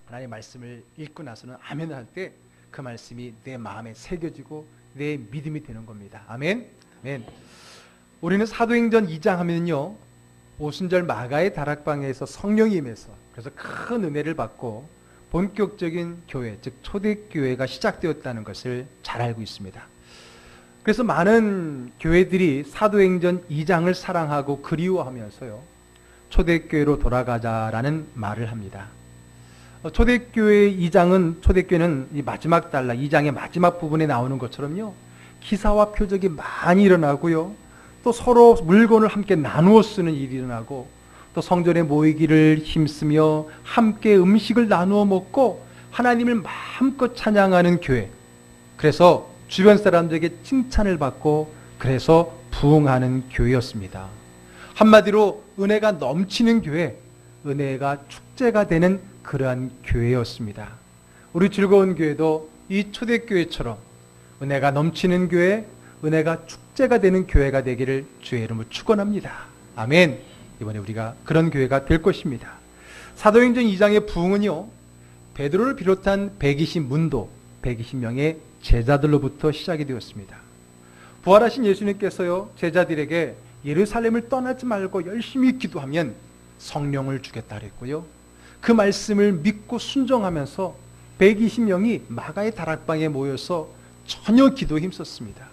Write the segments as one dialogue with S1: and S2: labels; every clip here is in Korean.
S1: 하나님의 말씀을 읽고 나서는 아멘을 할 때 그 말씀이 내 마음에 새겨지고 내 믿음이 되는 겁니다. 아멘. 아멘. 우리는 사도행전 2장 하면요, 오순절 마가의 다락방에서 성령이 임해서 그래서 큰 은혜를 받고 본격적인 교회, 즉 초대교회가 시작되었다는 것을 잘 알고 있습니다. 그래서 많은 교회들이 사도행전 2장을 사랑하고 그리워하면서요, 초대교회로 돌아가자라는 말을 합니다. 초대교회 2장은, 초대교회는 이 마지막 단락, 2장의 마지막 부분에 나오는 것처럼요, 기사와 표적이 많이 일어나고요, 또 서로 물건을 함께 나누어 쓰는 일이 일어나고, 또 성전에 모이기를 힘쓰며 함께 음식을 나누어 먹고 하나님을 마음껏 찬양하는 교회, 그래서 주변 사람들에게 칭찬을 받고 그래서 부흥하는 교회였습니다. 한마디로 은혜가 넘치는 교회, 은혜가 축제가 되는 그러한 교회였습니다. 우리 즐거운 교회도 이 초대교회처럼 은혜가 넘치는 교회, 은혜가 축제가 되는 교회가 되기를 주의 이름으로 축원합니다. 아멘. 이번에 우리가 그런 교회가 될 것입니다. 사도행전 2장의 부흥은요, 베드로를 비롯한 120문도, 120명의 제자들로부터 시작이 되었습니다. 부활하신 예수님께서요, 제자들에게 예루살렘을 떠나지 말고 열심히 기도하면 성령을 주겠다 그랬고요, 그 말씀을 믿고 순종하면서 120명이 마가의 다락방에 모여서 전혀 기도에 힘썼습니다.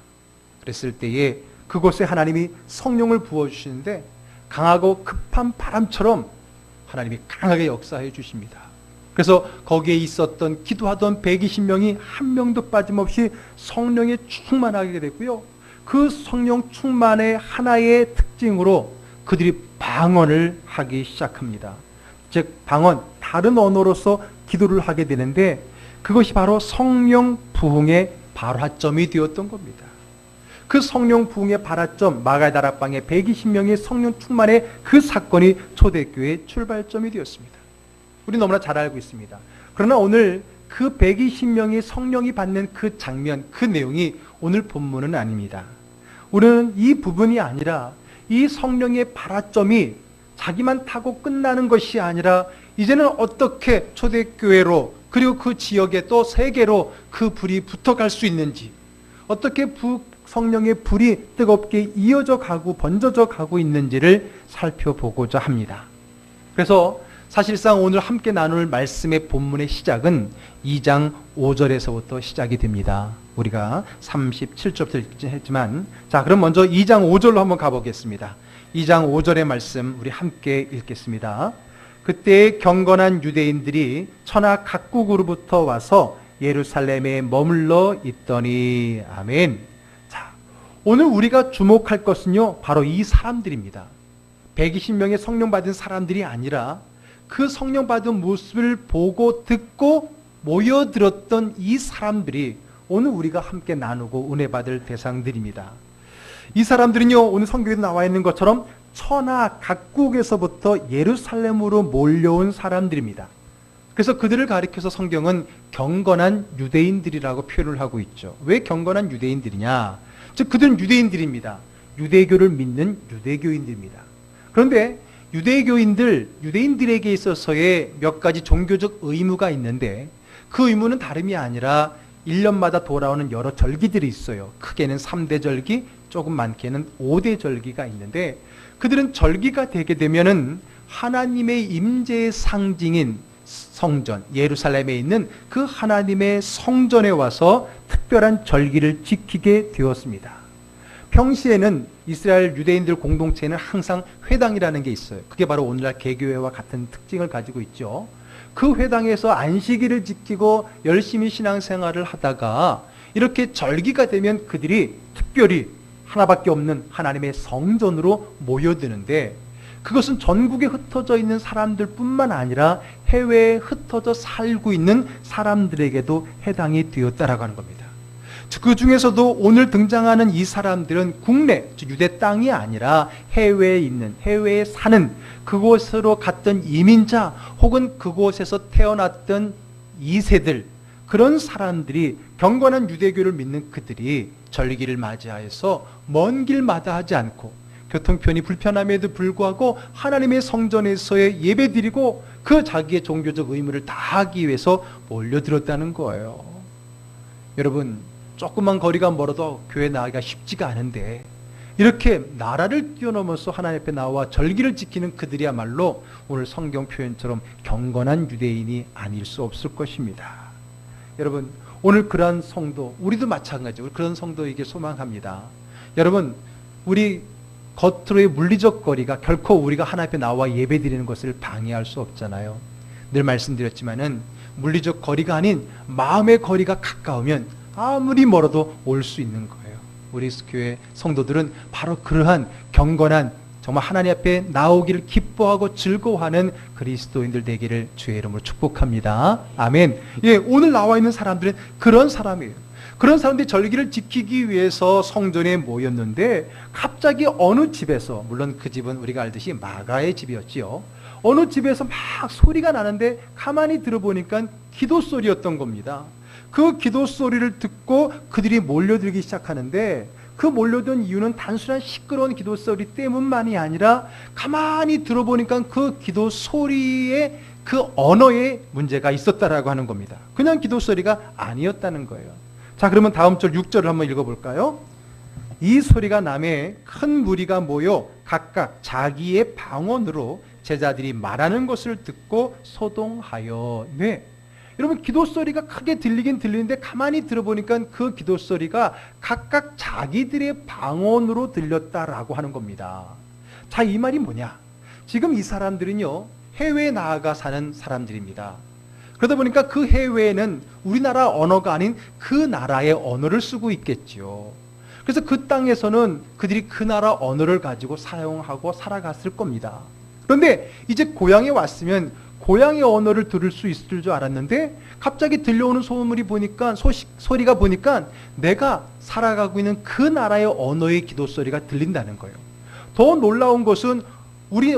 S1: 그랬을 때에 그곳에 하나님이 성령을 부어주시는데 강하고 급한 바람처럼 하나님이 강하게 역사해 주십니다. 그래서 거기에 있었던 기도하던 120명이 한 명도 빠짐없이 성령에 충만하게 됐고요, 그 성령 충만의 하나의 특징으로 그들이 방언을 하기 시작합니다. 즉 방언, 다른 언어로서 기도를 하게 되는데 그것이 바로 성령 부흥의 발화점이 되었던 겁니다. 그 성령 부흥의 발화점, 마가의 다락방에 120명의 성령 충만의 그 사건이 초대교회의 출발점이 되었습니다. 우리 너무나 잘 알고 있습니다. 그러나 오늘 그 120명이 성령이 받는 그 장면, 그 내용이 오늘 본문은 아닙니다. 우리는 이 부분이 아니라 이 성령의 발화점이 자기만 타고 끝나는 것이 아니라 이제는 어떻게 초대교회로, 그리고 그 지역에 또 세계로 그 불이 붙어갈 수 있는지, 어떻게 성령의 불이 뜨겁게 이어져 가고 번져져 가고 있는지를 살펴보고자 합니다. 그래서 사실상 오늘 함께 나눌 말씀의 본문의 시작은 2장 5절에서부터 시작이 됩니다. 우리가 37절부터 읽긴 했지만, 자, 그럼 먼저 2장 5절로 한번 가보겠습니다. 2장 5절의 말씀 우리 함께 읽겠습니다. 그때 경건한 유대인들이 천하 각국으로부터 와서 예루살렘에 머물러 있더니. 아멘. 자, 오늘 우리가 주목할 것은요, 바로 이 사람들입니다. 120명의 성령 받은 사람들이 아니라 그 성령 받은 모습을 보고 듣고 모여들었던 이 사람들이 오늘 우리가 함께 나누고 은혜 받을 대상들입니다. 이 사람들은요, 오늘 성경에 나와 있는 것처럼 천하 각국에서부터 예루살렘으로 몰려온 사람들입니다. 그래서 그들을 가리켜서 성경은 경건한 유대인들이라고 표현을 하고 있죠. 왜 경건한 유대인들이냐? 즉 그들은 유대인들입니다. 유대교를 믿는 유대교인들입니다. 그런데 유대인들에게 있어서의 몇 가지 종교적 의무가 있는데 그 의무는 다름이 아니라 1년마다 돌아오는 여러 절기들이 있어요. 크게는 3대 절기, 조금 많게는 5대 절기가 있는데 그들은 절기가 되게 되면은 하나님의 임재의 상징인 성전, 예루살렘에 있는 그 하나님의 성전에 와서 특별한 절기를 지키게 되었습니다. 평시에는 이스라엘 유대인들 공동체에는 항상 회당이라는 게 있어요. 그게 바로 오늘날 개교회와 같은 특징을 가지고 있죠. 그 회당에서 안식일을 지키고 열심히 신앙생활을 하다가 이렇게 절기가 되면 그들이 특별히 하나밖에 없는 하나님의 성전으로 모여드는데, 그것은 전국에 흩어져 있는 사람들 뿐만 아니라 해외에 흩어져 살고 있는 사람들에게도 해당이 되었다라고 하는 겁니다. 그 중에서도 오늘 등장하는 이 사람들은 국내, 즉 유대 땅이 아니라 해외에 사는, 그곳으로 갔던 이민자 혹은 그곳에서 태어났던 2세들, 그런 사람들이, 경건한 유대교를 믿는 그들이 절기를 맞이하여서 먼 길마다 하지 않고 교통편이 불편함에도 불구하고 하나님의 성전에서의 예배드리고 그 자기의 종교적 의무를 다하기 위해서 몰려들었다는 거예요. 여러분, 조금만 거리가 멀어도 교회 나가기가 쉽지가 않은데 이렇게 나라를 뛰어넘어서 하나님 앞에 나와 절기를 지키는 그들이야말로 오늘 성경 표현처럼 경건한 유대인이 아닐 수 없을 것입니다. 여러분, 오늘 그러한 성도, 우리도 마찬가지로 그런 성도에게 소망합니다. 여러분, 우리 겉으로의 물리적 거리가 결코 우리가 하나님 앞에 나와 예배드리는 것을 방해할 수 없잖아요. 늘 말씀드렸지만은 물리적 거리가 아닌 마음의 거리가 가까우면 아무리 멀어도 올 수 있는 거예요. 우리 교회 성도들은 바로 그러한 경건한 정말 하나님 앞에 나오기를 기뻐하고 즐거워하는 그리스도인들 되기를 주의 이름으로 축복합니다. 아멘. 예, 오늘 나와 있는 사람들은 그런 사람이에요. 그런 사람들이 절기를 지키기 위해서 성전에 모였는데 갑자기 어느 집에서, 물론 그 집은 우리가 알듯이 마가의 집이었지요. 어느 집에서 막 소리가 나는데 가만히 들어보니까 기도 소리였던 겁니다. 그 기도 소리를 듣고 그들이 몰려들기 시작하는데 그 몰려든 이유는 단순한 시끄러운 기도 소리 때문만이 아니라 가만히 들어보니까 그 기도 소리에 그 언어에 문제가 있었다라고 하는 겁니다. 그냥 기도 소리가 아니었다는 거예요. 자, 그러면 다음 절 6절을 한번 읽어볼까요? 이 소리가 남에 큰 무리가 모여 각각 자기의 방언으로 제자들이 말하는 것을 듣고 소동하여. 네, 여러분, 기도 소리가 크게 들리긴 들리는데 가만히 들어보니까 그 기도 소리가 각각 자기들의 방언으로 들렸다라고 하는 겁니다. 자, 이 말이 뭐냐? 지금 이 사람들은요, 해외에 나아가 사는 사람들입니다. 그러다 보니까 그 해외에는 우리나라 언어가 아닌 그 나라의 언어를 쓰고 있겠지요. 그래서 그 땅에서는 그들이 그 나라 언어를 가지고 사용하고 살아갔을 겁니다. 그런데 이제 고향에 왔으면 고향의 언어를 들을 수 있을 줄 알았는데 갑자기 들려오는 소문이 보니까 소리가 보니까 내가 살아가고 있는 그 나라의 언어의 기도 소리가 들린다는 거예요. 더 놀라운 것은 우리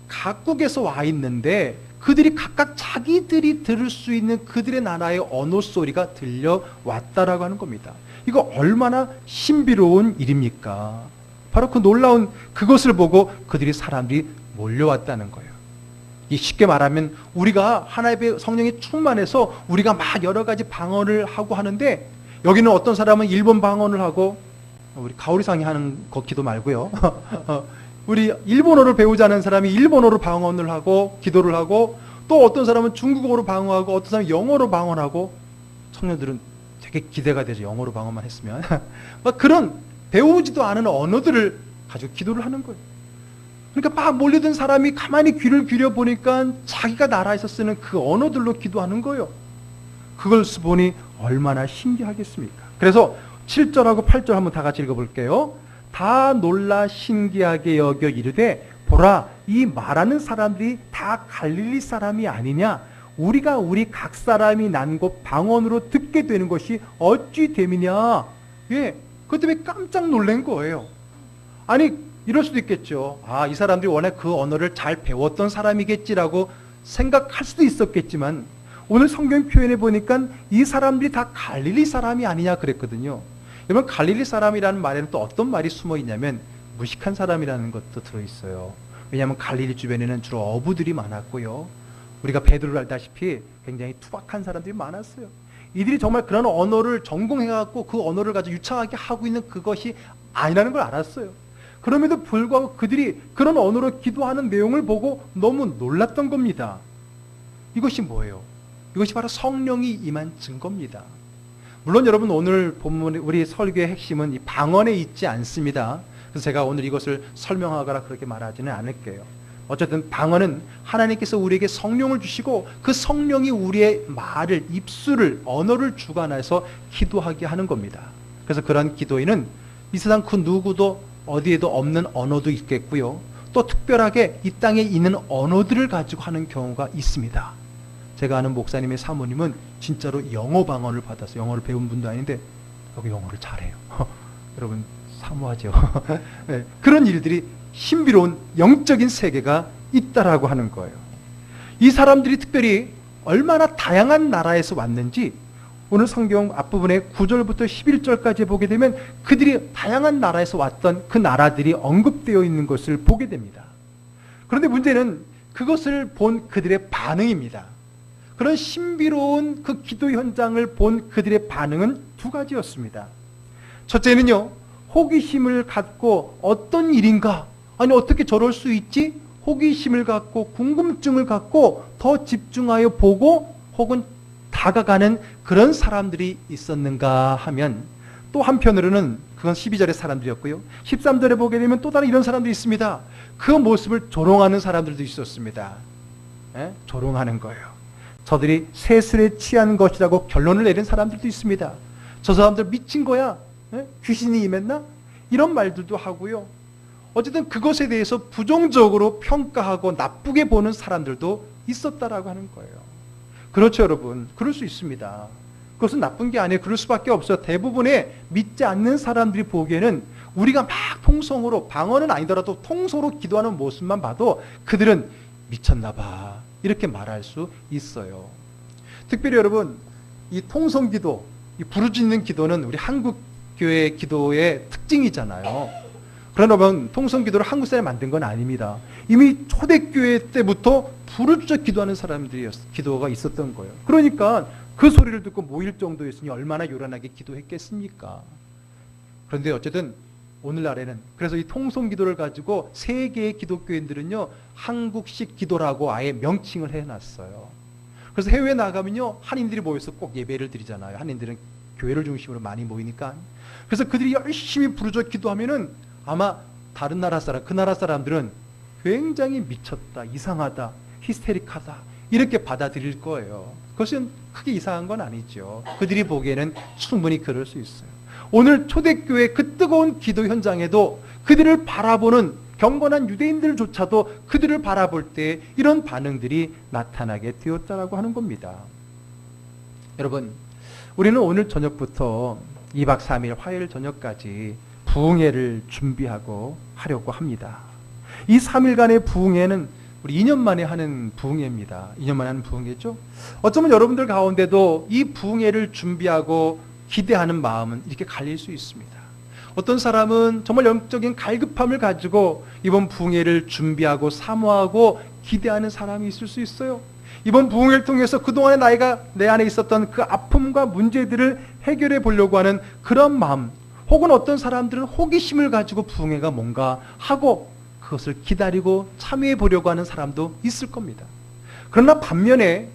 S1: 각국에서 와 있는데 그들이 각각 자기들이 들을 수 있는 그들의 나라의 언어 소리가 들려왔다라고 하는 겁니다. 이거 얼마나 신비로운 일입니까? 바로 그 놀라운 그것을 보고 그들이 사람들이 몰려왔다는 거예요. 이 쉽게 말하면 우리가 하나님의 성령이 충만해서 우리가 막 여러 가지 방언을 하고 하는데 여기는 어떤 사람은 일본 방언을 하고, 우리 가오리상이 하는 거 기도 말고요. 우리 일본어를 배우자는 사람이 일본어로 방언을 하고 기도를 하고, 또 어떤 사람은 중국어로 방언하고 어떤 사람은 영어로 방언하고, 청년들은 되게 기대가 되죠. 영어로 방언만 했으면. 막 그런 배우지도 않은 언어들을 가지고 기도를 하는 거예요. 그러니까 막 몰려든 사람이 가만히 귀를 기울여 보니까 자기가 나라에서 쓰는 그 언어들로 기도하는 거예요. 그걸 보니 얼마나 신기하겠습니까? 그래서 7절하고 8절 한번 다 같이 읽어볼게요. 다 놀라 신기하게 여겨 이르되 보라, 이 말하는 사람들이 다 갈릴리 사람이 아니냐? 우리가 우리 각 사람이 난 곳 방언으로 듣게 되는 것이 어찌 됨이냐? 예, 그것 때문에 깜짝 놀란 거예요. 아니, 이럴 수도 있겠죠. 아, 이 사람들이 원래 그 언어를 잘 배웠던 사람이겠지라고 생각할 수도 있었겠지만 오늘 성경 표현에 보니까 이 사람들이 다 갈릴리 사람이 아니냐 그랬거든요. 여러분, 갈릴리 사람이라는 말에는 또 어떤 말이 숨어 있냐면 무식한 사람이라는 것도 들어있어요. 왜냐하면 갈릴리 주변에는 주로 어부들이 많았고요. 우리가 베드로를 알다시피 굉장히 투박한 사람들이 많았어요. 이들이 정말 그런 언어를 전공해갖고 그 언어를 가지고 유창하게 하고 있는 그것이 아니라는 걸 알았어요. 그럼에도 불구하고 그들이 그런 언어로 기도하는 내용을 보고 너무 놀랐던 겁니다. 이것이 뭐예요? 이것이 바로 성령이 임한 증거입니다. 물론 여러분, 오늘 본문 우리 설교의 핵심은 이 방언에 있지 않습니다. 그래서 제가 오늘 이것을 설명하거나 그렇게 말하지는 않을게요. 어쨌든 방언은 하나님께서 우리에게 성령을 주시고 그 성령이 우리의 말을, 입술을, 언어를 주관해서 기도하게 하는 겁니다. 그래서 그런 기도에는 이 세상 그 누구도 어디에도 없는 언어도 있겠고요. 또 특별하게 이 땅에 있는 언어들을 가지고 하는 경우가 있습니다. 제가 아는 목사님의 사모님은 진짜로 영어 방언을 받아서, 영어를 배운 분도 아닌데 여기 영어를 잘해요. 여러분, 사모하죠. 네, 그런 일들이 신비로운 영적인 세계가 있다라고 하는 거예요. 이 사람들이 특별히 얼마나 다양한 나라에서 왔는지 오늘 성경 앞부분에 9절부터 11절까지 보게 되면 그들이 다양한 나라에서 왔던 그 나라들이 언급되어 있는 것을 보게 됩니다. 그런데 문제는 그것을 본 그들의 반응입니다. 그런 신비로운 그 기도 현장을 본 그들의 반응은 두 가지였습니다. 첫째는요, 호기심을 갖고 어떤 일인가, 아니 어떻게 저럴 수 있지? 호기심을 갖고 궁금증을 갖고 더 집중하여 보고 혹은 다가가는 그런 사람들이 있었는가 하면, 또 한편으로는 그건 12절의 사람들이었고요, 13절에 보게 되면 또 다른 이런 사람들이 있습니다. 그 모습을 조롱하는 사람들도 있었습니다. 조롱하는 거예요. 저들이 세술에 취한 것이라고 결론을 내린 사람들도 있습니다. 저 사람들 미친 거야, 귀신이 임했나? 이런 말들도 하고요. 어쨌든 그것에 대해서 부정적으로 평가하고 나쁘게 보는 사람들도 있었다라고 하는 거예요. 그렇죠, 여러분. 그럴 수 있습니다. 그것은 나쁜 게 아니에요. 그럴 수밖에 없어요. 대부분의 믿지 않는 사람들이 보기에는 우리가 막 통성으로, 방언은 아니더라도 통성으로 기도하는 모습만 봐도 그들은 미쳤나 봐, 이렇게 말할 수 있어요. 특별히 여러분, 이 통성기도, 이 부르짖는 기도는 우리 한국 교회 기도의 특징이잖아요. 그러나 여러분, 통성기도를 한국 사람이 만든 건 아닙니다. 이미 초대교회 때부터 부르짖어 기도하는 사람들이 기도가 있었던 거예요. 그러니까 그 소리를 듣고 모일 정도였으니 얼마나 요란하게 기도했겠습니까? 그런데 어쨌든 오늘날에는, 그래서 이 통성기도를 가지고 세계의 기독교인들은요, 한국식 기도라고 아예 명칭을 해놨어요. 그래서 해외에 나가면요, 한인들이 모여서 꼭 예배를 드리잖아요. 한인들은 교회를 중심으로 많이 모이니까. 그래서 그들이 열심히 부르짖어 기도하면은 아마 다른 나라 사람, 그 나라 사람들은 굉장히 미쳤다, 이상하다, 히스테릭하다, 이렇게 받아들일 거예요. 그것은 크게 이상한 건 아니죠. 그들이 보기에는 충분히 그럴 수 있어요. 오늘 초대교회 그 뜨거운 기도 현장에도 그들을 바라보는 경건한 유대인들조차도 그들을 바라볼 때 이런 반응들이 나타나게 되었다라고 하는 겁니다. 여러분, 우리는 오늘 저녁부터 2박 3일 화요일 저녁까지 부흥회를 준비하고 하려고 합니다. 이 3일간의 부흥회는 우리 2년 만에 하는 부흥회입니다. 2년 만에 하는 부흥회죠. 어쩌면 여러분들 가운데도 이 부흥회를 준비하고 기대하는 마음은 이렇게 갈릴 수 있습니다. 어떤 사람은 정말 영적인 갈급함을 가지고 이번 부흥회를 준비하고 사모하고 기대하는 사람이 있을 수 있어요. 이번 부흥회를 통해서 그동안에 내 안에 있었던 그 아픔과 문제들을 해결해 보려고 하는 그런 마음, 혹은 어떤 사람들은 호기심을 가지고 부흥회가 뭔가 하고 그것을 기다리고 참여해 보려고 하는 사람도 있을 겁니다. 그러나 반면에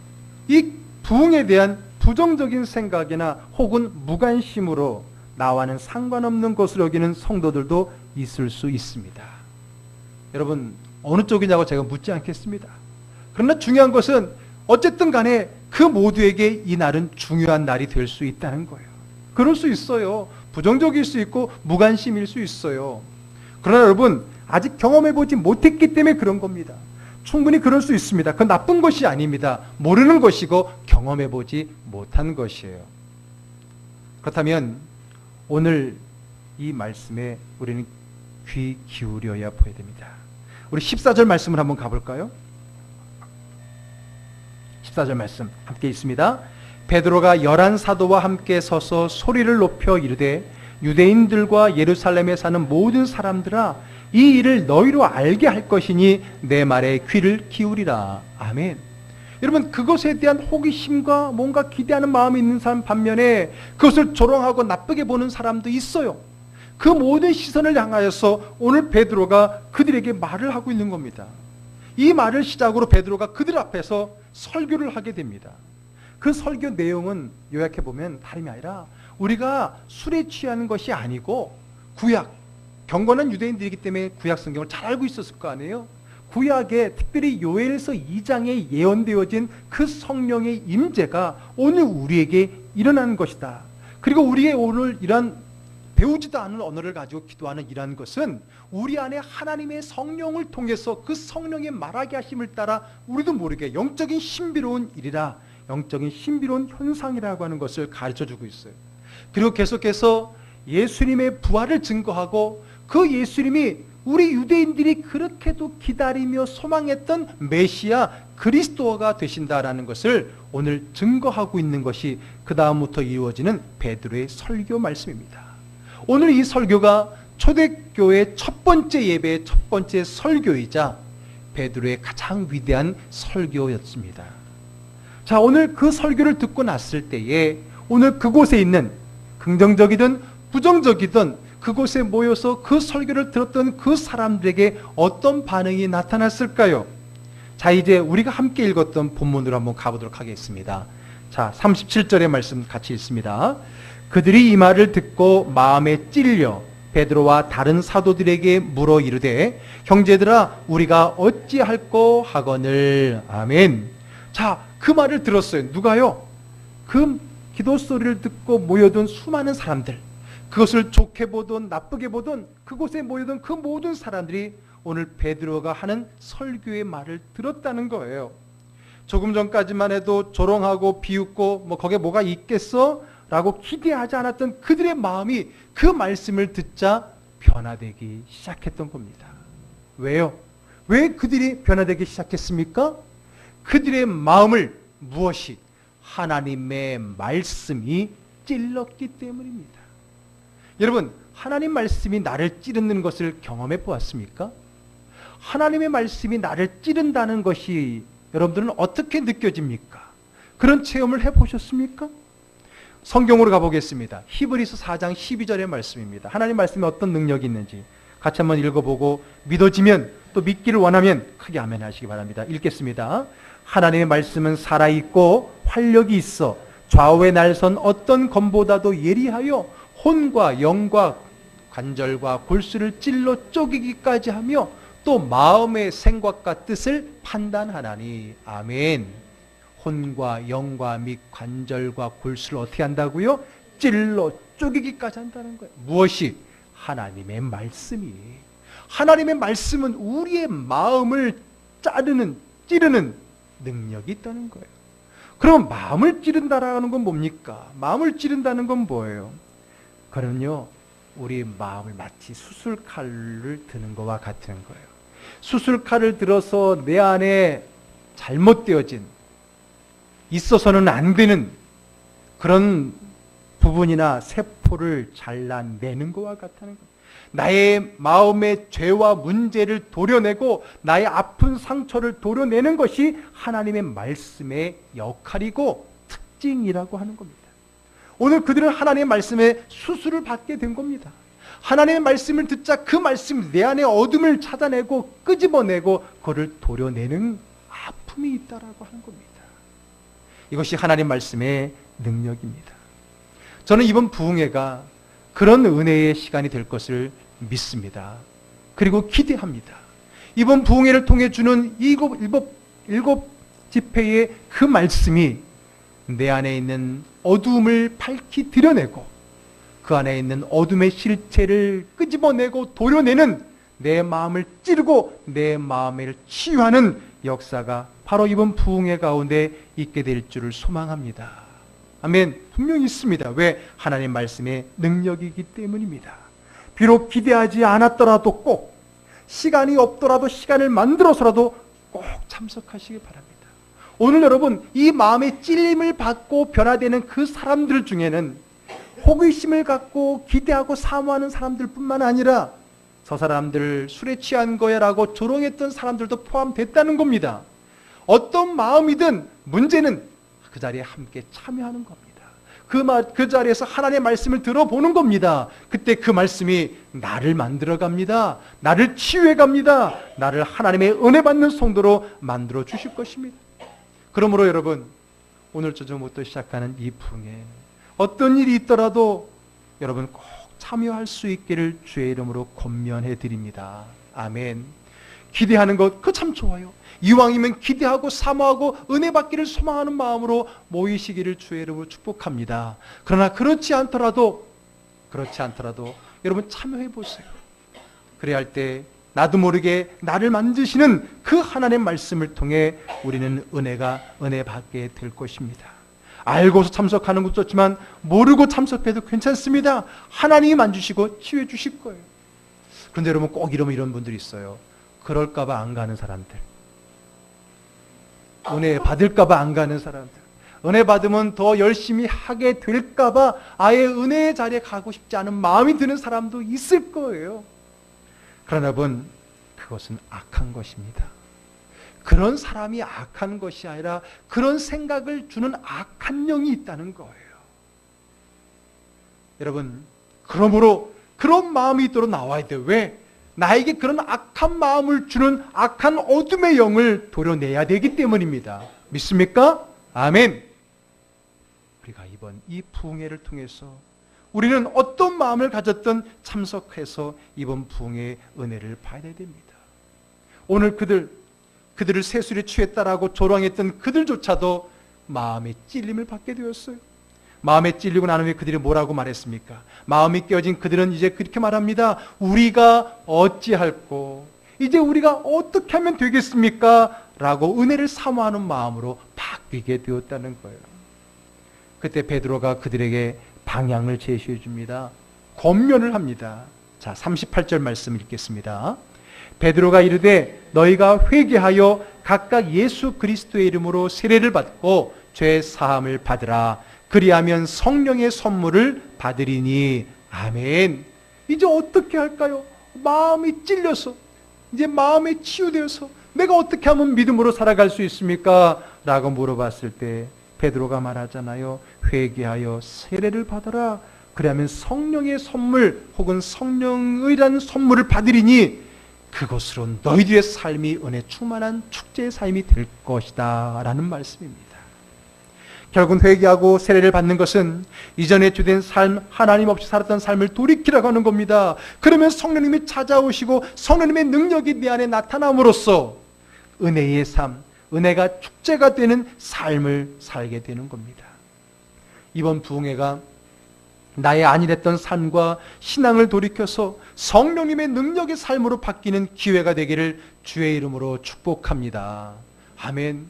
S1: 이 부흥에 대한 부정적인 생각이나 혹은 무관심으로 나와는 상관없는 것으로 여기는 성도들도 있을 수 있습니다. 여러분, 어느 쪽이냐고 제가 묻지 않겠습니다. 그러나 중요한 것은 어쨌든 간에 그 모두에게 이 날은 중요한 날이 될 수 있다는 거예요. 그럴 수 있어요. 부정적일 수 있고 무관심일 수 있어요. 그러나 여러분, 아직 경험해보지 못했기 때문에 그런 겁니다. 충분히 그럴 수 있습니다. 그건 나쁜 것이 아닙니다. 모르는 것이고 경험해보지 못한 것이에요. 그렇다면 오늘 이 말씀에 우리는 귀 기울여야 보여야 됩니다. 우리 14절 말씀을 한번 가볼까요? 14절 말씀 함께 있습니다. 베드로가 11 사도와 함께 서서 소리를 높여 이르되 유대인들과 예루살렘에 사는 모든 사람들아, 이 일을 너희로 알게 할 것이니 내 말에 귀를 기울이라. 아멘. 여러분, 그것에 대한 호기심과 뭔가 기대하는 마음이 있는 사람 반면에 그것을 조롱하고 나쁘게 보는 사람도 있어요. 그 모든 시선을 향하여서 오늘 베드로가 그들에게 말을 하고 있는 겁니다. 이 말을 시작으로 베드로가 그들 앞에서 설교를 하게 됩니다. 그 설교 내용은 요약해보면 다름이 아니라 우리가 술에 취하는 것이 아니고 구약, 경건한 유대인들이기 때문에 구약 성경을 잘 알고 있었을 거 아니에요. 구약에 특별히 요엘서 2장에 예언되어진 그 성령의 임재가 오늘 우리에게 일어나는 것이다. 그리고 우리의 오늘 이런 배우지도 않은 언어를 가지고 기도하는 이러한 것은 우리 안에 하나님의 성령을 통해서 그 성령의 말하게 하심을 따라 우리도 모르게 영적인 신비로운 일이라, 영적인 신비로운 현상이라고 하는 것을 가르쳐주고 있어요. 그리고 계속해서 예수님의 부활을 증거하고 그 예수님이 우리 유대인들이 그렇게도 기다리며 소망했던 메시아 그리스도가 되신다라는 것을 오늘 증거하고 있는 것이 그 다음부터 이루어지는 베드로의 설교 말씀입니다. 오늘 이 설교가 초대교회 첫 번째 예배의 첫 번째 설교이자 베드로의 가장 위대한 설교였습니다. 자, 오늘 그 설교를 듣고 났을 때에 오늘 그곳에 있는 긍정적이든 부정적이든 그곳에 모여서 그 설교를 들었던 그 사람들에게 어떤 반응이 나타났을까요? 자, 이제 우리가 함께 읽었던 본문으로 한번 가보도록 하겠습니다. 자, 37절의 말씀 같이 읽습니다. 그들이 이 말을 듣고 마음에 찔려 베드로와 다른 사도들에게 물어 이르되 형제들아 우리가 어찌할꼬 하거늘. 아멘. 자, 그 말을 들었어요. 누가요? 그 기도 소리를 듣고 모여든 수많은 사람들, 그것을 좋게 보든 나쁘게 보든 그곳에 모여든 그 모든 사람들이 오늘 베드로가 하는 설교의 말을 들었다는 거예요. 조금 전까지만 해도 조롱하고 비웃고 거기에 뭐가 있겠어? 라고 기대하지 않았던 그들의 마음이 그 말씀을 듣자 변화되기 시작했던 겁니다. 왜요? 왜 그들이 변화되기 시작했습니까? 그들의 마음을 무엇이? 하나님의 말씀이 찔렀기 때문입니다. 여러분, 하나님 말씀이 나를 찌르는 것을 경험해 보았습니까? 하나님의 말씀이 나를 찌른다는 것이 여러분들은 어떻게 느껴집니까? 그런 체험을 해보셨습니까? 성경으로 가보겠습니다. 히브리서 4장 12절의 말씀입니다. 하나님 말씀에 어떤 능력이 있는지 같이 한번 읽어보고 믿어지면 또 믿기를 원하면 크게 아멘 하시기 바랍니다. 읽겠습니다. 하나님의 말씀은 살아있고 활력이 있어 좌우에 날선 어떤 검보다도 예리하여 혼과 영과 관절과 골수를 찔러 쪼개기까지 하며 또 마음의 생각과 뜻을 판단하나니. 아멘. 혼과 영과 및 관절과 골수를 어떻게 한다고요? 찔러 쪼개기까지 한다는 거예요. 무엇이? 하나님의 말씀이. 하나님의 말씀은 우리의 마음을 찌르는 능력이 있다는 거예요. 그럼 마음을 찌른다라는 건 뭡니까? 마음을 찌른다는 건 뭐예요? 그럼요, 우리 마음을 마치 수술칼을 드는 것과 같은 거예요. 수술칼을 들어서 내 안에 잘못되어진, 있어서는 안 되는 그런 부분이나 세포를 잘라내는 것과 같다는 거예요. 나의 마음의 죄와 문제를 도려내고 나의 아픈 상처를 도려내는 것이 하나님의 말씀의 역할이고 특징이라고 하는 겁니다. 오늘 그들은 하나님의 말씀에 수술을 받게 된 겁니다. 하나님의 말씀을 듣자 그 말씀 내 안에 어둠을 찾아내고 끄집어내고 그를 도려내는 아픔이 있다라고 하는 겁니다. 이것이 하나님 말씀의 능력입니다. 저는 이번 부흥회가 그런 은혜의 시간이 될 것을 믿습니다. 그리고 기대합니다. 이번 부흥회를 통해 주는 일곱 집회의 그 말씀이 내 안에 있는 어두움을 밝히 드러내고 그 안에 있는 어둠의 실체를 끄집어내고 도려내는, 내 마음을 찌르고 내 마음을 치유하는 역사가 바로 이번 부흥회 가운데 있게 될 줄을 소망합니다. 아멘. 분명히 있습니다. 왜? 하나님 말씀의 능력이기 때문입니다. 비록 기대하지 않았더라도 꼭, 시간이 없더라도 시간을 만들어서라도 꼭 참석하시기 바랍니다. 오늘 여러분, 이 마음의 찔림을 받고 변화되는 그 사람들 중에는 호기심을 갖고 기대하고 사모하는 사람들뿐만 아니라 저 사람들 술에 취한 거야 라고 조롱했던 사람들도 포함됐다는 겁니다. 어떤 마음이든 문제는 그 자리에 함께 참여하는 겁니다. 그 자리에서 하나님의 말씀을 들어보는 겁니다. 그때 그 말씀이 나를 만들어 갑니다. 나를 치유해 갑니다. 나를 하나님의 은혜 받는 성도로 만들어 주실 것입니다. 그러므로 여러분, 오늘 저녁부터 시작하는 이 부흥회 어떤 일이 있더라도 여러분 꼭 참여할 수 있기를 주의 이름으로 권면해 드립니다. 아멘. 기대하는 것 그거 참 좋아요. 이왕이면 기대하고 사모하고 은혜 받기를 소망하는 마음으로 모이시기를 주의 이름으로 축복합니다. 그러나 그렇지 않더라도 여러분 참여해 보세요. 그래야 할 때 나도 모르게 나를 만드시는 그 하나님의 말씀을 통해 우리는 은혜 받게 될 것입니다. 알고서 참석하는 것도 좋지만 모르고 참석해도 괜찮습니다. 하나님이 만지시고 치유해 주실 거예요. 그런데 여러분 꼭 이러면 이런 분들이 있어요. 그럴까봐 안 가는 사람들. 은혜 받을까봐 안 가는 사람들. 은혜 받으면 더 열심히 하게 될까봐 아예 은혜의 자리에 가고 싶지 않은 마음이 드는 사람도 있을 거예요. 그러나 여러분, 그것은 악한 것입니다. 그런 사람이 악한 것이 아니라 그런 생각을 주는 악한 영이 있다는 거예요. 여러분, 그러므로 그런 마음이 있도록 나와야 돼요. 왜? 나에게 그런 악한 마음을 주는 악한 어둠의 영을 도려내야 되기 때문입니다. 믿습니까? 아멘. 우리가 이번 이 부흥회를 통해서 우리는 어떤 마음을 가졌든 참석해서 이번 부흥회의 은혜를 받아야 됩니다. 오늘 그들을 세술에 취했다라고 조롱했던 그들조차도 마음의 찔림을 받게 되었어요. 마음에 찔리고 난 후에 그들이 뭐라고 말했습니까? 마음이 깨어진 그들은 이제 그렇게 말합니다. 우리가 어찌할꼬? 이제 우리가 어떻게 하면 되겠습니까? 라고 은혜를 사모하는 마음으로 바뀌게 되었다는 거예요. 그때 베드로가 그들에게 방향을 제시해 줍니다. 권면을 합니다. 자, 38절 말씀 읽겠습니다. 베드로가 이르되 너희가 회개하여 각각 예수 그리스도의 이름으로 세례를 받고 죄 사함을 받으라. 그리하면 성령의 선물을 받으리니. 아멘. 이제 어떻게 할까요? 마음이 찔려서, 이제 마음이 치유되어서 내가 어떻게 하면 믿음으로 살아갈 수 있습니까? 라고 물어봤을 때 베드로가 말하잖아요. 회개하여 세례를 받아라. 그리하면 성령의 선물 혹은 성령의라는 선물을 받으리니 그것으로 너희들의 삶이 은혜 충만한 축제의 삶이 될 것이다 라는 말씀입니다. 결국은 회개하고 세례를 받는 것은 이전에 주된 삶, 하나님 없이 살았던 삶을 돌이키라고 하는 겁니다. 그러면 성령님이 찾아오시고 성령님의 능력이 내 안에 나타남으로써 은혜의 삶, 은혜가 축제가 되는 삶을 살게 되는 겁니다. 이번 부흥회가 나의 안일했던 삶과 신앙을 돌이켜서 성령님의 능력의 삶으로 바뀌는 기회가 되기를 주의 이름으로 축복합니다. 아멘.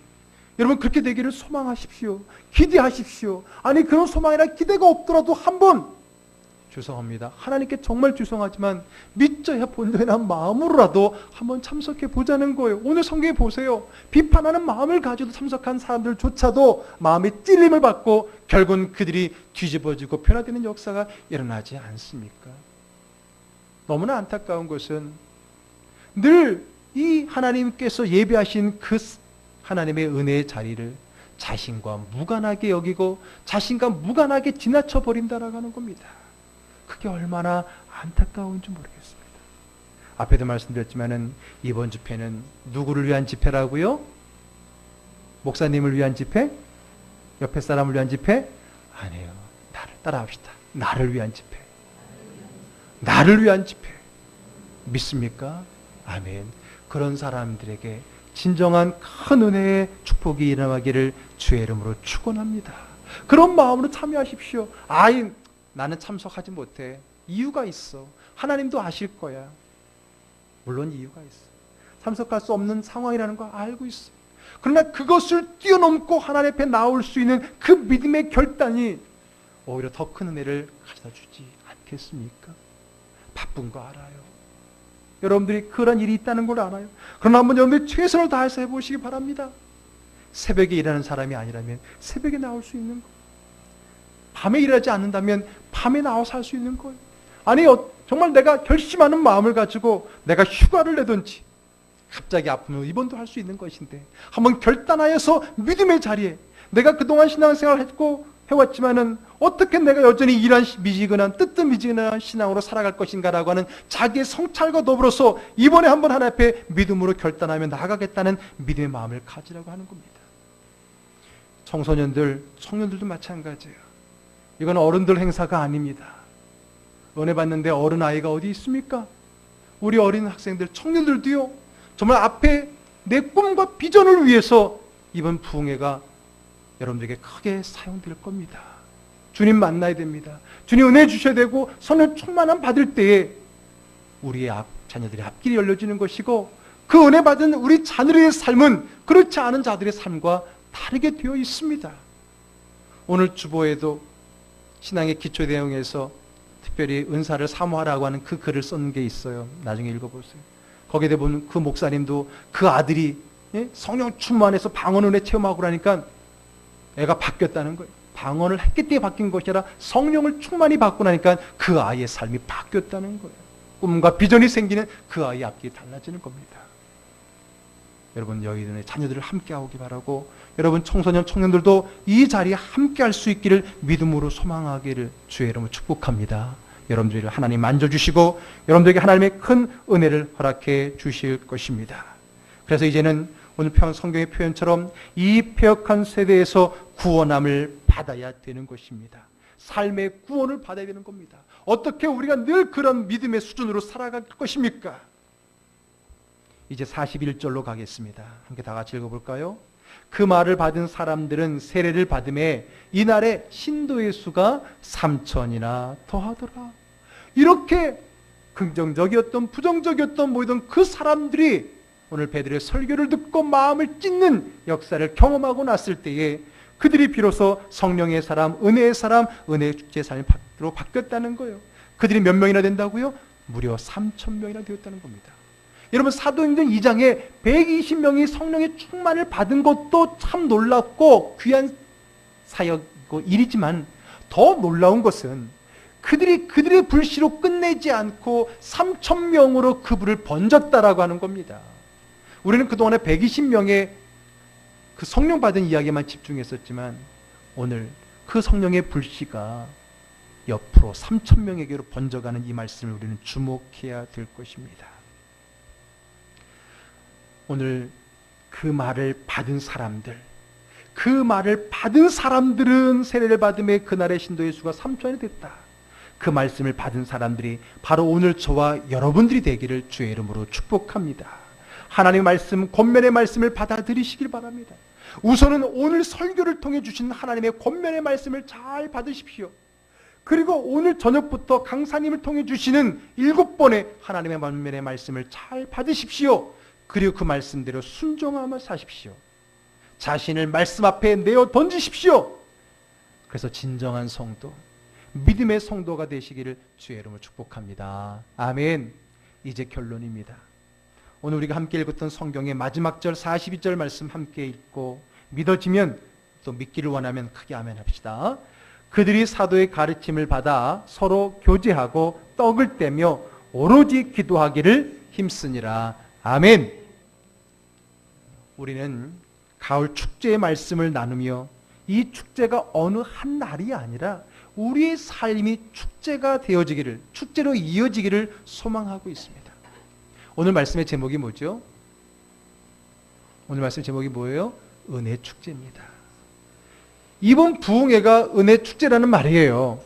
S1: 여러분, 그렇게 되기를 소망하십시오. 기대하십시오. 아니, 그런 소망이나 기대가 없더라도 한번, 죄송합니다, 하나님께 정말 죄송하지만 믿져야 본다는 마음으로라도 한번 참석해 보자는 거예요. 오늘 성경에 보세요. 비판하는 마음을 가지고 참석한 사람들조차도 마음의 찔림을 받고 결국은 그들이 뒤집어지고 변화되는 역사가 일어나지 않습니까? 너무나 안타까운 것은 늘 이 하나님께서 예비하신 그 하나님의 은혜의 자리를 자신과 무관하게 여기고 자신과 무관하게 지나쳐 버린다라고 하는 겁니다. 그게 얼마나 안타까운지 모르겠습니다. 앞에도 말씀드렸지만은 이번 집회는 누구를 위한 집회라고요? 목사님을 위한 집회? 옆에 사람을 위한 집회? 아니에요. 나를 따라합시다. 나를 위한 집회. 나를 위한 집회. 믿습니까? 아멘. 그런 사람들에게 진정한 큰 은혜의 축복이 일어나기를 주의 이름으로 축원합니다. 그런 마음으로 참여하십시오. 아이, 나는 참석하지 못해. 이유가 있어. 하나님도 아실 거야. 물론 이유가 있어. 참석할 수 없는 상황이라는 거 알고 있어. 그러나 그것을 뛰어넘고 하나님 앞에 나올 수 있는 그 믿음의 결단이 오히려 더 큰 은혜를 가져다 주지 않겠습니까? 바쁜 거 알아요. 여러분들이 그런 일이 있다는 걸 알아요. 그러나 한번 여러분들이 최선을 다해서 해보시기 바랍니다. 새벽에 일하는 사람이 아니라면 새벽에 나올 수 있는 거. 밤에 일하지 않는다면 밤에 나와서 할 수 있는 거예요. 아니, 정말 내가 결심하는 마음을 가지고 내가 휴가를 내든지 갑자기 아프면 입원도 할 수 있는 것인데 한번 결단하여서 믿음의 자리에 내가 그동안 신앙생활을 했고 해왔지만은 어떻게 내가 여전히 이런 미지근한 뜨뜻미지근한 신앙으로 살아갈 것인가라고 하는 자기의 성찰과 더불어서 이번에 한번 하나님 앞에 믿음으로 결단하며 나아가겠다는 믿음의 마음을 가지라고 하는 겁니다. 청소년들, 청년들도 마찬가지예요. 이건 어른들 행사가 아닙니다. 은혜 받는데 어른 아이가 어디 있습니까? 우리 어린 학생들, 청년들도요. 정말 앞에 내 꿈과 비전을 위해서 이번 부흥회가 여러분들에게 크게 사용될 겁니다. 주님 만나야 됩니다. 주님 은혜 주셔야 되고 성령 충만함 받을 때에 우리의 자녀들의 앞길이 열려지는 것이고 그 은혜 받은 우리 자녀들의 삶은 그렇지 않은 자들의 삶과 다르게 되어 있습니다. 오늘 주보에도 신앙의 기초 내용에서 특별히 은사를 사모하라고 하는 그 글을 쓴 게 있어요. 나중에 읽어보세요. 거기에 보면 그 목사님도 그 아들이 성령 충만해서 방언 은혜 체험하고 그러니까 애가 바뀌었다는 거예요. 방언을 했기 때문에 바뀐 것이 아니라 성령을 충만히 받고 나니까 그 아이의 삶이 바뀌었다는 거예요. 꿈과 비전이 생기는 그 아이의 앞길이 달라지는 겁니다. 여러분, 여러분의 자녀들을 함께 하기 바라고, 여러분 청소년 청년들도 이 자리에 함께 할 수 있기를 믿음으로 소망하기를 주의 이름으로 축복합니다. 여러분들을 하나님 만져주시고 여러분들에게 하나님의 큰 은혜를 허락해 주실 것입니다. 그래서 이제는 오늘 성경의 표현처럼 이 패역한 세대에서 구원함을 받아야 되는 것입니다. 삶의 구원을 받아야 되는 겁니다. 어떻게 우리가 늘 그런 믿음의 수준으로 살아갈 것입니까? 이제 41절로 가겠습니다. 함께 다 같이 읽어볼까요? 그 말을 받은 사람들은 세례를 받음에 이날에 신도의 수가 3,000이나 더하더라. 이렇게 긍정적이었던 부정적이었던 모든 그 사람들이 오늘 베드로의 설교를 듣고 마음을 찢는 역사를 경험하고 났을 때에 그들이 비로소 성령의 사람, 은혜의 사람, 은혜의 축제의 삶으로 바뀌었다는 거예요. 그들이 몇 명이나 된다고요? 무려 3,000명이나 되었다는 겁니다. 여러분, 사도행전 2장에 120명이 성령의 충만을 받은 것도 참 놀랍고 귀한 사역이고 일이지만 더 놀라운 것은 그들의 불씨로 끝내지 않고 3,000명으로 그 불을 번졌다라고 하는 겁니다. 우리는 그동안에 120명의 그 성령 받은 이야기만 집중했었지만 오늘 그 성령의 불씨가 옆으로 3,000명에게로 번져가는 이 말씀을 우리는 주목해야 될 것입니다. 오늘 그 말을 받은 사람들은 세례를 받음에 그날의 신도의 수가 3,000이 됐다. 그 말씀을 받은 사람들이 바로 오늘 저와 여러분들이 되기를 주의 이름으로 축복합니다. 하나님의 말씀, 권면의 말씀을 받아들이시길 바랍니다. 우선은 오늘 설교를 통해 주신 하나님의 권면의 말씀을 잘 받으십시오. 그리고 오늘 저녁부터 강사님을 통해 주시는 7번의 하나님의 권면의 말씀을 잘 받으십시오. 그리고 그 말씀대로 순종하며 사십시오. 자신을 말씀 앞에 내어 던지십시오. 그래서 진정한 성도, 믿음의 성도가 되시기를 주의 이름으로 축복합니다. 아멘. 이제 결론입니다. 오늘 우리가 함께 읽었던 성경의 마지막 절 42절 말씀 함께 읽고 믿어지면 또 믿기를 원하면 크게 아멘 합시다. 그들이 사도의 가르침을 받아 서로 교제하고 떡을 떼며 오로지 기도하기를 힘쓰니라. 아멘. 우리는 가을 축제의 말씀을 나누며 이 축제가 어느 한 날이 아니라 우리의 삶이 축제가 되어지기를, 축제로 이어지기를 소망하고 있습니다. 오늘 말씀의 제목이 뭐죠? 오늘 말씀 제목이 뭐예요? 은혜 축제입니다. 이번 부흥회가 은혜 축제라는 말이에요.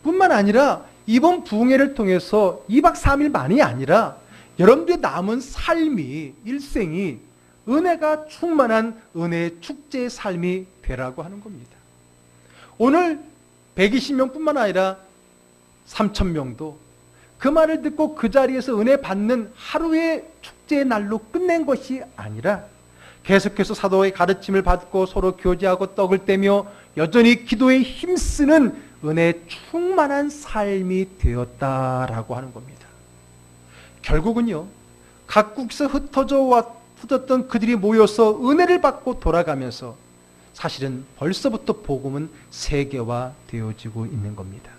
S1: 뿐만 아니라 이번 부흥회를 통해서 2박 3일만이 아니라 여러분들의 남은 삶이, 일생이 은혜가 충만한 은혜의 축제의 삶이 되라고 하는 겁니다. 오늘 120명뿐만 아니라 3,000명도 그 말을 듣고 그 자리에서 은혜 받는 하루의 축제의 날로 끝낸 것이 아니라 계속해서 사도의 가르침을 받고 서로 교제하고 떡을 떼며 여전히 기도에 힘쓰는 은혜의 충만한 삶이 되었다라고 하는 겁니다. 결국은요, 각국에서 흩어졌던 그들이 모여서 은혜를 받고 돌아가면서 사실은 벌써부터 복음은 세계화되어지고 있는 겁니다.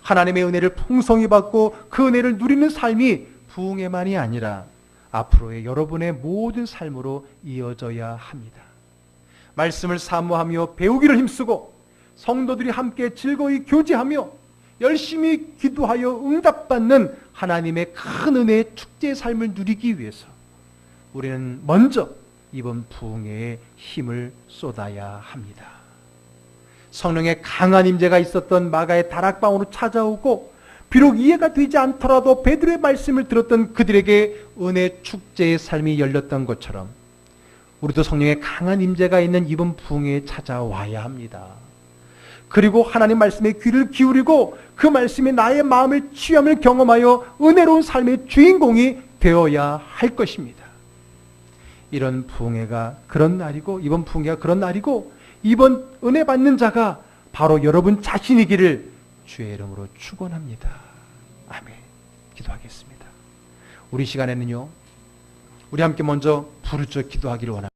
S1: 하나님의 은혜를 풍성히 받고 그 은혜를 누리는 삶이 부흥회만이 아니라 앞으로의 여러분의 모든 삶으로 이어져야 합니다. 말씀을 사모하며 배우기를 힘쓰고 성도들이 함께 즐거이 교제하며 열심히 기도하여 응답받는 하나님의 큰 은혜의 축제의 삶을 누리기 위해서 우리는 먼저 이번 부흥회에 힘을 쏟아야 합니다. 성령의 강한 임재가 있었던 마가의 다락방으로 찾아오고 비록 이해가 되지 않더라도 베드로의 말씀을 들었던 그들에게 은혜 축제의 삶이 열렸던 것처럼 우리도 성령의 강한 임재가 있는 이번 부흥회에 찾아와야 합니다. 그리고 하나님 말씀에 귀를 기울이고 그 말씀이 나의 마음을 취함을 경험하여 은혜로운 삶의 주인공이 되어야 할 것입니다. 이런 부흥회가 그런 날이고 이번 부흥회가 그런 날이고 이번 은혜 받는 자가 바로 여러분 자신이기를 주의 이름으로 축원합니다. 아멘. 기도하겠습니다. 우리 시간에는요, 우리 함께 먼저 부르짖어 기도하기를 원합니다.